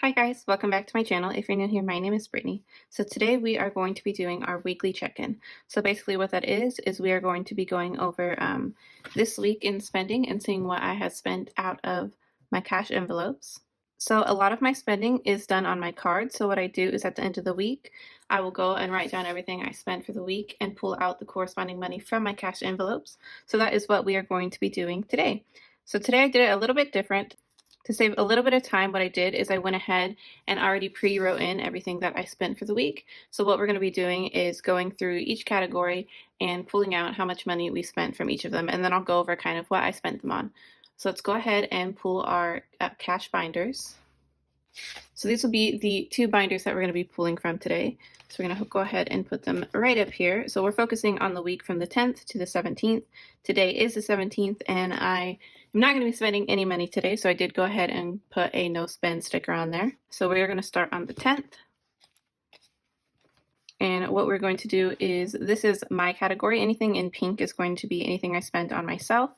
Hi guys, welcome back to my channel. If you're new here, my name is Brittany. So today we are going to be doing our weekly check-in. So basically what that is we are going to be going over this week in spending and seeing what I have spent out of my cash envelopes. So a lot of my spending is done on my card. So what I do is at the end of the week, I will go and write down everything I spent for the week and pull out the corresponding money from my cash envelopes. So that is what we are going to be doing today. So today I did it a little bit different. To save a little bit of time, what I did is I went ahead and already pre-wrote in everything that I spent for the week. So what we're going to be doing is going through each category and pulling out how much money we spent from each of them. And then I'll go over kind of what I spent them on. So let's go ahead and pull our cash binders. So these will be the two binders that we're going to be pulling from today. So we're going to go ahead and put them right up here. So we're focusing on the week from the 10th to the 17th. Today is the 17th, and I am not going to be spending any money today, so I did go ahead and put a no spend sticker on there. So we're going to start on the 10th. And what we're going to do is, this is my category. Anything in pink is going to be anything I spent on myself.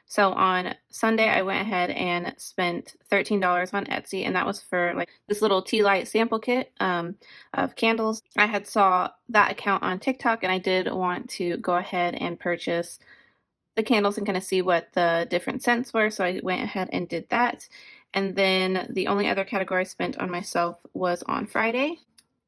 So on Sunday, I went ahead and spent $13 on Etsy, and that was for like this little tea light sample kit of candles. I had saw that account on TikTok, and I did want to go ahead and purchase the candles and kind of see what the different scents were. So I went ahead and did that. And then the only other category I spent on myself was on Friday.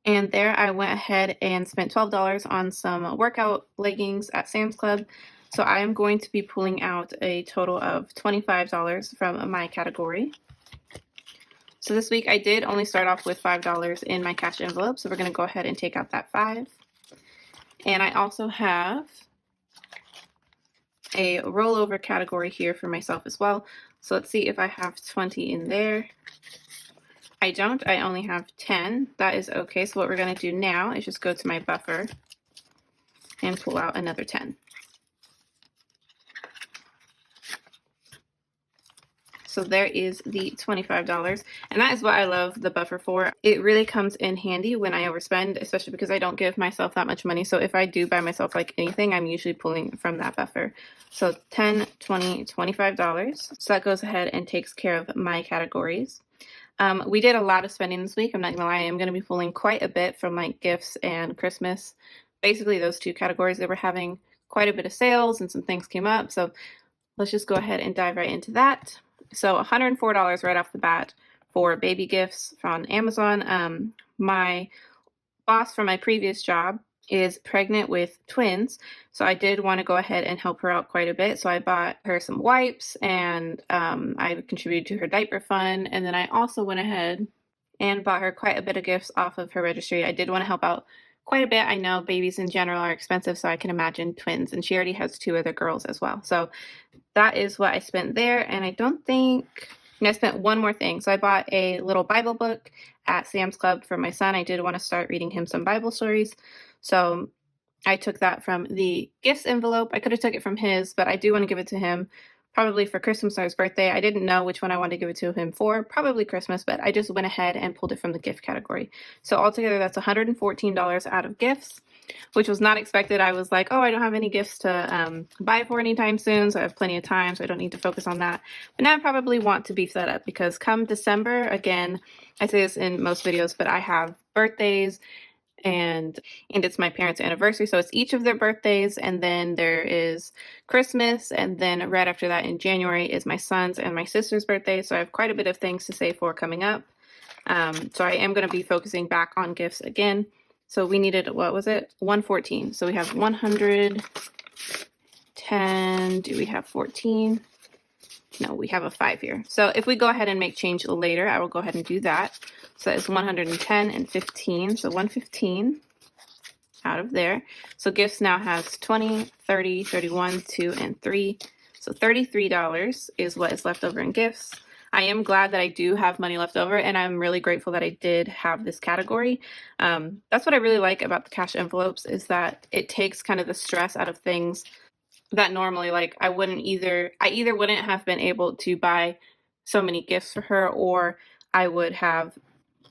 And there I went ahead and spent $12 on some workout leggings at Sam's Club. So I am going to be pulling out a total of $25 from my category. So this week I did only start off with $5 in my cash envelope. So we're going to go ahead and take out that $5. And I also have a rollover category here for myself as well. So let's see if I have 20 in there. I don't. I only have 10. That is okay. So what we're going to do now is just go to my buffer and pull out another 10. So there is the $25, and that is what I love the buffer for. It really comes in handy when I overspend, especially because I don't give myself that much money. So if I do buy myself like anything, I'm usually pulling from that buffer. So $10, $20, $25. So that goes ahead and takes care of my categories. We did a lot of spending this week. I'm not gonna lie, I am gonna be pulling quite a bit from like gifts and Christmas. Basically those two categories, they were having quite a bit of sales and some things came up. So let's just go ahead and dive right into that. So $104 right off the bat for baby gifts from Amazon. My boss from my previous job is pregnant with twins, so I did want to go ahead and help her out quite a bit. So I bought her some wipes, and I contributed to her diaper fund, and then I also went ahead and bought her quite a bit of gifts off of her registry. I did want to help out quite a bit. I know babies in general are expensive, so I can imagine twins, and she already has 2 other girls as well. So that is what I spent there, and I don't think I spent one more thing. So I bought a little Bible book at Sam's Club for my son. I did want to start reading him some Bible stories, so I took that from the gifts envelope. I could have took it from his, but I do want to give it to him probably for Christmas or his birthday. I didn't know which one I wanted to give it to him for, probably Christmas, but I just went ahead and pulled it from the gift category. So altogether, that's $114 out of gifts, which was not expected. I was like, oh, I don't have any gifts to buy for anytime soon, so I have plenty of time, so I don't need to focus on that. But now I probably want to beef that up, because come December, again, I say this in most videos, but I have birthdays, and it's my parents' anniversary, so it's each of their birthdays, and then there is Christmas, and then right after that in January is my son's and my sister's birthday, so I have quite a bit of things to save for coming up. So I am going to be focusing back on gifts again. So we needed, what was it? 114. So we have 110. Do we have 14? No, we have a 5 here. So if we go ahead and make change later, I will go ahead and do that. So that is 110 and 15. So 115 out of there. So gifts now has 20, 30, 31, 2, and 3. So $33 is what is left over in gifts. I am glad that I do have money left over, and I'm really grateful that I did have this category. That's what I really like about the cash envelopes, is that it takes kind of the stress out of things that normally, like, I either wouldn't have been able to buy so many gifts for her, or I would have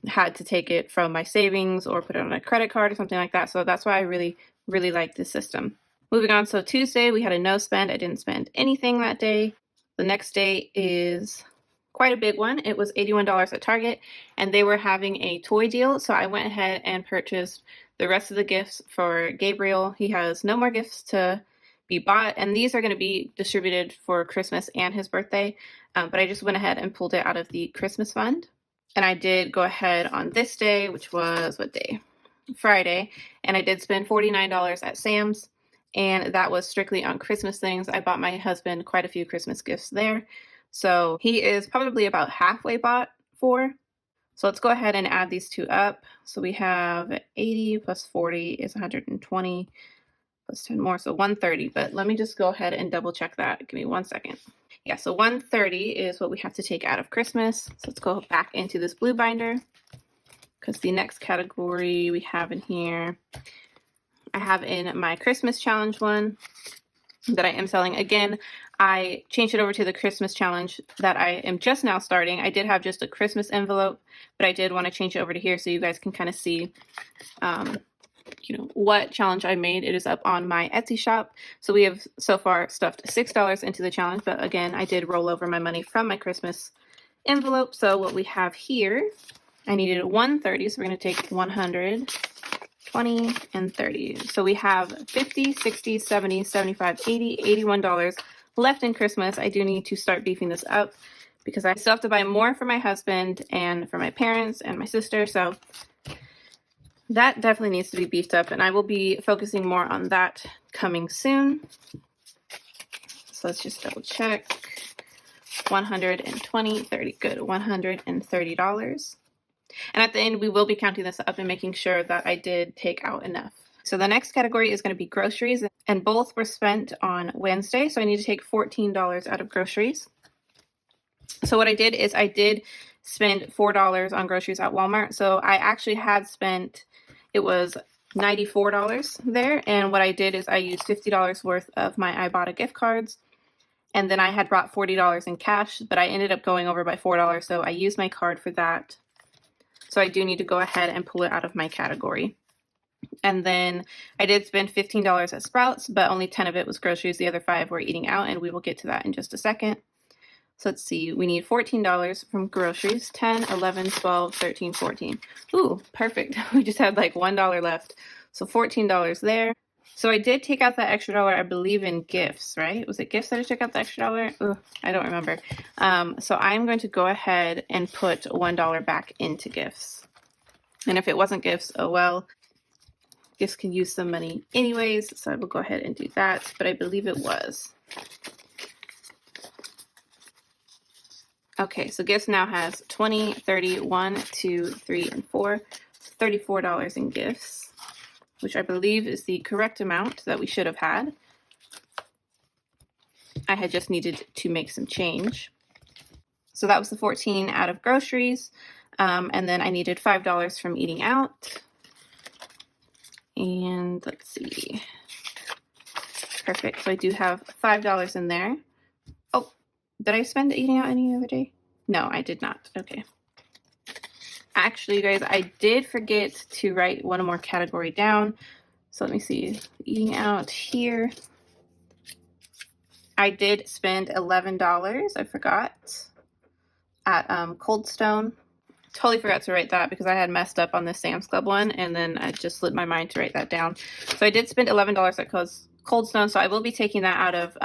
had to take it from my savings or put it on a credit card or something like that. So that's why I really, really like this system. Moving on, so Tuesday we had a no spend. I didn't spend anything that day. The next day is quite a big one. It was $81 at Target, and they were having a toy deal, so I went ahead and purchased the rest of the gifts for Gabriel. He has no more gifts to be bought, and these are going to be distributed for Christmas and his birthday, but I just went ahead and pulled it out of the Christmas fund. And I did go ahead on this day, which was what day? Friday, and I did spend $49 at Sam's, and that was strictly on Christmas things. I bought my husband quite a few Christmas gifts there, so he is probably about halfway bought for. So let's go ahead and add these two up. So we have 80 plus 40 is 120 plus 10 more, so 130. But let me just go ahead and double check that. Give me 1 second. Yeah, so 130 is what we have to take out of Christmas. So let's go back into this blue binder, because the next category we have in here, I have in my Christmas challenge one that I am selling. Again, I changed it over to the Christmas challenge that I am just now starting. I did have just a Christmas envelope, but I did want to change it over to here so you guys can kind of see what challenge I made. It is up on my Etsy shop. So we have so far stuffed $6 into the challenge, but again, I did roll over my money from my Christmas envelope. So what we have here, I needed 130, so we're going to take 100, 20, and 30. So we have 50, 60, 70, 75, 80, $81 left in Christmas. I do need to start beefing this up because I still have to buy more for my husband and for my parents and my sister. So that definitely needs to be beefed up, and I will be focusing more on that coming soon. So let's just double check. 120, 30, good, $130. And at the end, we will be counting this up and making sure that I did take out enough. So the next category is going to be groceries, and both were spent on Wednesday. So I need to take $14 out of groceries. So what I did is I did spend $4 on groceries at Walmart. So I actually had spent, it was $94 there. And what I did is I used $50 worth of my IBOTTA gift cards. And then I had brought $40 in cash, but I ended up going over by $4. So I used my card for that. So I do need to go ahead and pull it out of my category. And then I did spend $15 at Sprouts, but only 10 of it was groceries. The other 5 were eating out, and we will get to that in just a second. So let's see, we need $14 from groceries, 10, 11, 12, 13, 14. Ooh, perfect. We just had like $1 left. So $14 there. So I did take out that extra dollar, I believe, in gifts, right? Was it gifts that I took out the extra dollar? Ooh, I don't remember. So I'm going to go ahead and put $1 back into gifts. And if it wasn't gifts, oh well. Gifts can use some money anyways, so I will go ahead and do that. But I believe it was. Okay, so gifts now has 20, 30, 1, 2, 3, and 4. $34 in gifts, which I believe is the correct amount that we should have had. I had just needed to make some change. So that was the 14 out of groceries. And then I needed $5 from eating out. And let's see. Perfect. So I do have $5 in there. Oh, did I spend eating out any other day? No, I did not. Okay. Actually, you guys, I did forget to write one more category down. So let me see. Eating out here. I did spend $11. I forgot. At Cold Stone. Totally forgot to write that because I had messed up on the Sam's Club one, and then I just slipped my mind to write that down. So I did spend $11 at Cold Stone, so I will be taking that out of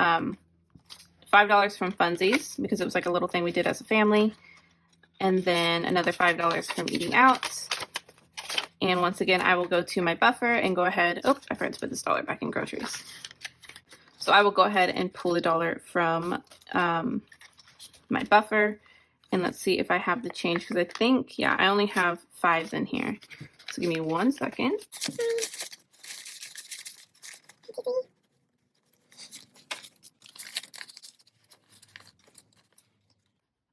$5 from Funsies because it was like a little thing we did as a family. And then another $5 from eating out. And once again, I will go to my buffer and go ahead. Oh, I forgot to put this dollar back in groceries. So I will go ahead and pull a dollar from my buffer. And let's see if I have the change, because I think, yeah, I only have 5s in here. So give me 1 second.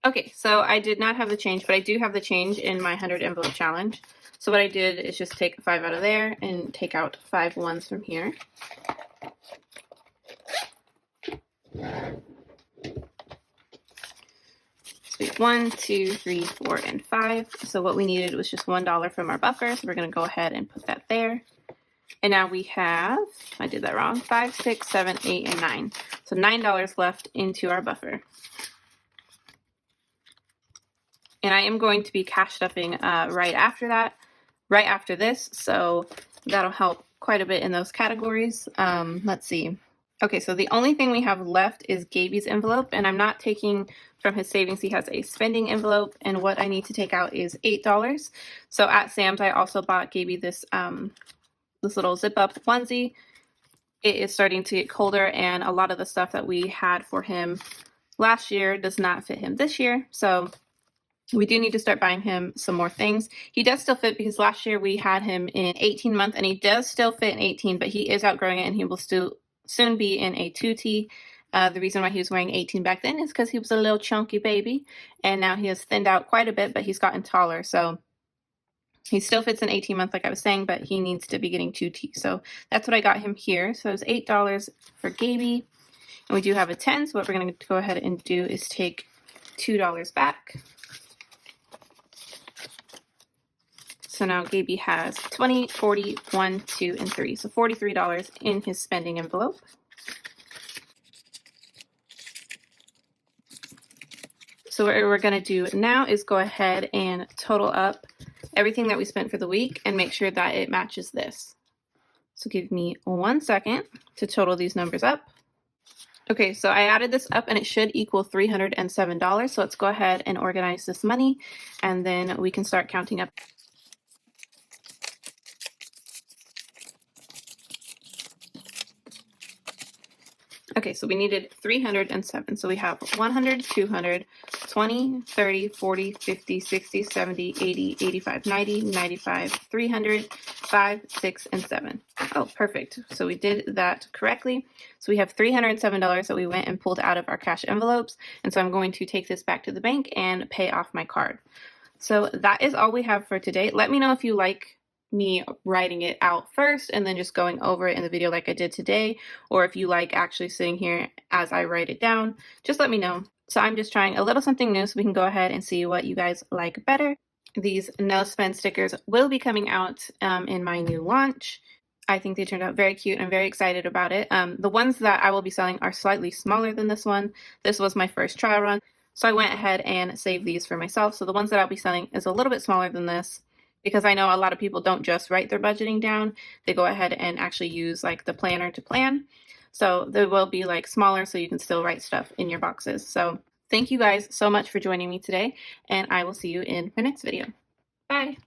Okay, so I did not have the change, but I do have the change in my 100 envelope challenge. So what I did is just take 5 out of there and take out 5 1s from here. So 1, 2, 3, 4, and 5. So what we needed was just $1 from our buffer. So we're going to go ahead and put that there. And now we have, I did that wrong, 5, 6, 7, 8, and 9. So $9 left into our buffer. And I am going to be cash stuffing right after this, so that'll help quite a bit in those categories. Let's see. Okay, so the only thing we have left is Gaby's envelope, and I'm not taking from his savings. He has a spending envelope, and what I need to take out is $8. So at Sam's, I also bought Gaby this this little zip-up onesie. It is starting to get colder, and a lot of the stuff that we had for him last year does not fit him this year, so we do need to start buying him some more things. He does still fit because last year we had him in 18 month, and he does still fit in 18, but he is outgrowing it, and he will still soon be in a 2T. The reason why he was wearing 18 back then is because he was a little chunky baby, and now he has thinned out quite a bit, but he's gotten taller, so he still fits in 18 month like I was saying, but he needs to be getting 2T. So that's what I got him here. So it was $8 for Gaby, and we do have a 10, so what we're going to go ahead and do is take $2 back. So now Gaby has 20, 40, 1, 2, and 3. So $43 in his spending envelope. So what we're going to do now is go ahead and total up everything that we spent for the week and make sure that it matches this. So give me 1 second to total these numbers up. Okay, so I added this up and it should equal $307. So let's go ahead and organize this money, and then we can start counting up. Okay, so we needed 307. So we have 100, 200, 20, 30, 40, 50, 60, 70, 80, 85, 90, 95, 300, 5, 6, and 7. Oh, perfect. So we did that correctly. So we have $307 that we went and pulled out of our cash envelopes. And so I'm going to take this back to the bank and pay off my card. So that is all we have for today. Let me know if you like me writing it out first and then just going over it in the video like I did today, or if you like actually sitting here as I write it down. Just let me know. So I'm just trying a little something new, so we can go ahead and see what you guys like better. These no spend stickers will be coming out in my new launch. I think they turned out very cute. I'm very excited about it. The ones that I will be selling are slightly smaller than this one. This was my first trial run, so I went ahead and saved these for myself. So the ones that I'll be selling is a little bit smaller than this, because I know a lot of people don't just write their budgeting down. They go ahead and actually use like the planner to plan. So they will be like smaller, so you can still write stuff in your boxes. So thank you guys so much for joining me today, and I will see you in my next video. Bye.